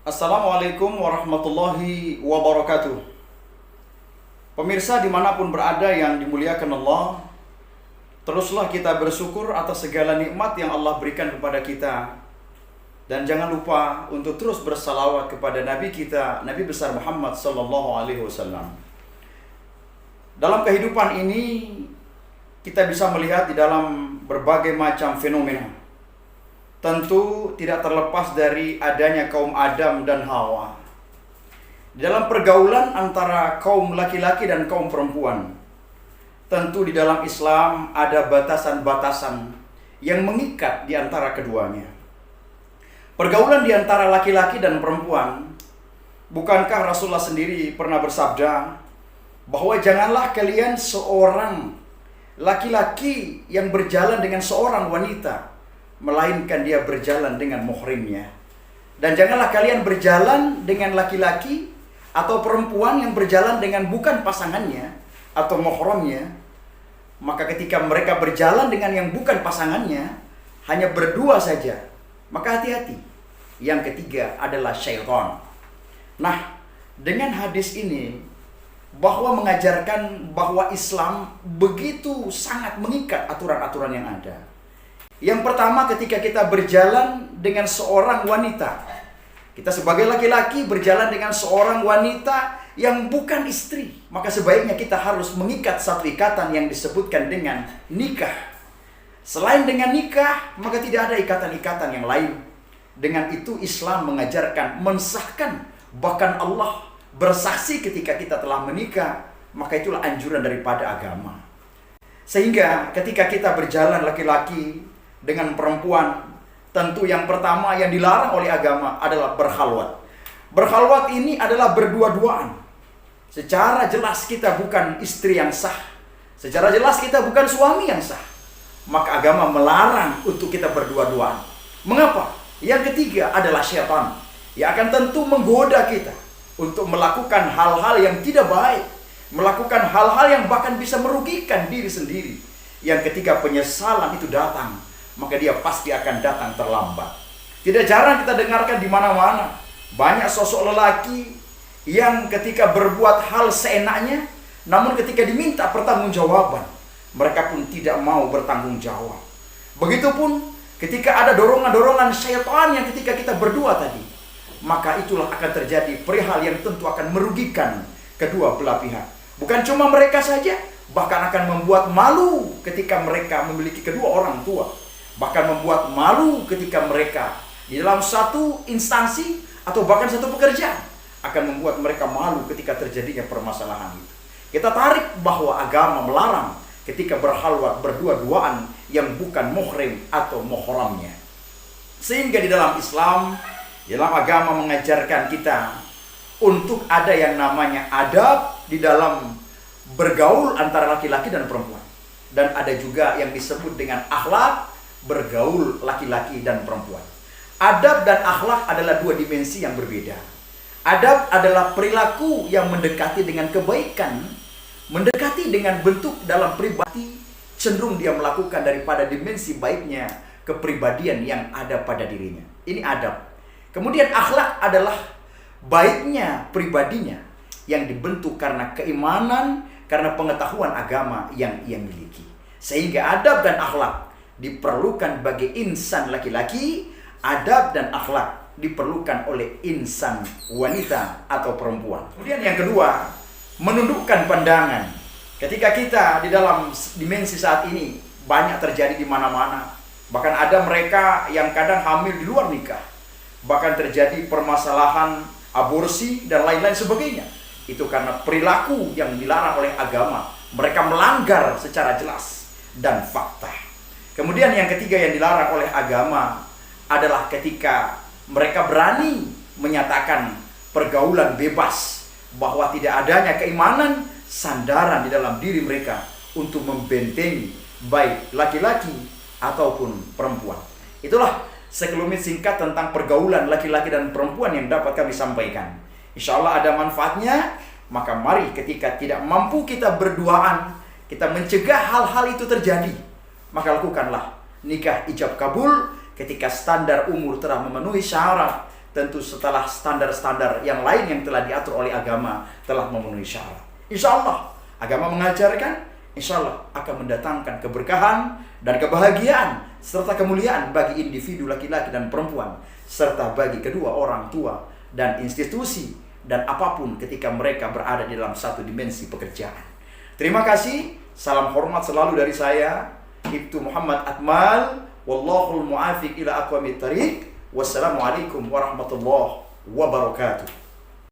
Assalamualaikum warahmatullahi wabarakatuh. Pemirsa dimanapun berada yang dimuliakan Allah, teruslah kita bersyukur atas segala nikmat yang Allah berikan kepada kita. Dan jangan lupa untuk terus bersalawat kepada Nabi kita, Nabi besar Muhammad sallallahu alaihi wasallam. Dalam kehidupan ini kita bisa melihat di dalam berbagai macam fenomena. Tentu tidak terlepas dari adanya kaum Adam dan Hawa. Dalam pergaulan antara kaum laki-laki dan kaum perempuan, tentu di dalam Islam ada batasan-batasan yang mengikat di antara keduanya. Pergaulan di antara laki-laki dan perempuan, bukankah Rasulullah sendiri pernah bersabda bahwa janganlah kalian seorang laki-laki yang berjalan dengan seorang wanita, melainkan dia berjalan dengan muhrimnya. Dan janganlah kalian berjalan dengan laki-laki atau perempuan yang berjalan dengan bukan pasangannya atau muhramnya. Maka ketika mereka berjalan dengan yang bukan pasangannya, hanya berdua saja, maka hati-hati. Yang ketiga adalah syaitan. Nah, dengan hadis ini bahwa mengajarkan bahwa Islam begitu sangat mengikat aturan-aturan yang ada. Yang pertama, ketika kita berjalan dengan seorang wanita, kita sebagai laki-laki berjalan dengan seorang wanita yang bukan istri, maka sebaiknya kita harus mengikat satu ikatan yang disebutkan dengan nikah. Selain dengan nikah, maka tidak ada ikatan-ikatan yang lain. Dengan itu Islam mengajarkan, mensahkan, bahkan Allah bersaksi ketika kita telah menikah, maka itulah anjuran daripada agama. Sehingga ketika kita berjalan laki-laki dengan perempuan, tentu yang pertama yang dilarang oleh agama adalah berkhalwat. Berkhalwat ini adalah berdua-duaan. Secara jelas kita bukan istri yang sah, secara jelas kita bukan suami yang sah, maka agama melarang untuk kita berdua-duaan. Mengapa? Yang ketiga adalah syaitan yang akan tentu menggoda kita untuk melakukan hal-hal yang tidak baik, melakukan hal-hal yang bahkan bisa merugikan diri sendiri. Yang ketiga, penyesalan itu datang, maka dia pasti akan datang terlambat. Tidak jarang kita dengarkan di mana-mana banyak sosok lelaki yang ketika berbuat hal seenaknya, namun ketika diminta pertanggungjawaban, mereka pun tidak mau bertanggung jawab. Begitupun ketika ada dorongan-dorongan syaitan yang ketika kita berdua tadi, maka itulah akan terjadi perihal yang tentu akan merugikan kedua belah pihak. Bukan cuma mereka saja, bahkan akan membuat malu ketika mereka memiliki kedua orang tua. Bahkan membuat malu ketika mereka di dalam satu instansi atau bahkan satu pekerjaan, akan membuat mereka malu ketika terjadinya permasalahan itu. Kita tarik bahwa agama melarang ketika berkhalwat berdua-duaan yang bukan muhrim atau muhramnya. Sehingga di dalam Islam, dalam agama mengajarkan kita untuk ada yang namanya adab di dalam bergaul antara laki-laki dan perempuan. Dan ada juga yang disebut dengan akhlak bergaul laki-laki dan perempuan. Adab dan akhlak adalah dua dimensi yang berbeda. Adab adalah perilaku yang mendekati dengan kebaikan, mendekati dengan bentuk dalam pribadi, cenderung dia melakukan daripada dimensi baiknya kepribadian yang ada pada dirinya. Ini adab. Kemudian akhlak adalah baiknya pribadinya yang dibentuk karena keimanan, karena pengetahuan agama yang ia miliki. Sehingga adab dan akhlak diperlukan bagi insan laki-laki, adab dan akhlak diperlukan oleh insan wanita atau perempuan. Kemudian yang kedua, menundukkan pandangan. Ketika kita di dalam dimensi saat ini banyak terjadi di mana-mana. Bahkan ada mereka yang kadang hamil di luar nikah. Bahkan terjadi permasalahan aborsi dan lain-lain sebagainya. Itu karena perilaku yang dilarang oleh agama. Mereka melanggar secara jelas dan fakta. Kemudian yang ketiga yang dilarang oleh agama adalah ketika mereka berani menyatakan pergaulan bebas, bahwa tidak adanya keimanan sandaran di dalam diri mereka untuk membentengi baik laki-laki ataupun perempuan. Itulah sekelumit singkat tentang pergaulan laki-laki dan perempuan yang dapat kami sampaikan. Insya Allah ada manfaatnya. Maka mari ketika tidak mampu kita berduaan, kita mencegah hal-hal itu terjadi, maka lakukanlah nikah ijab kabul ketika standar umur telah memenuhi syarat, tentu setelah standar-standar yang lain yang telah diatur oleh agama telah memenuhi syarat. Insya Allah, agama mengajarkan, insya Allah akan mendatangkan keberkahan dan kebahagiaan serta kemuliaan bagi individu laki-laki dan perempuan, serta bagi kedua orang tua dan institusi dan apapun ketika mereka berada di dalam satu dimensi pekerjaan. Terima kasih, salam hormat selalu dari saya, Ibtu Muhammad Akmal. Wallahul mu'afiq ila aqwamit thariq. Wassalamualaikum warahmatullahi wabarakatuh.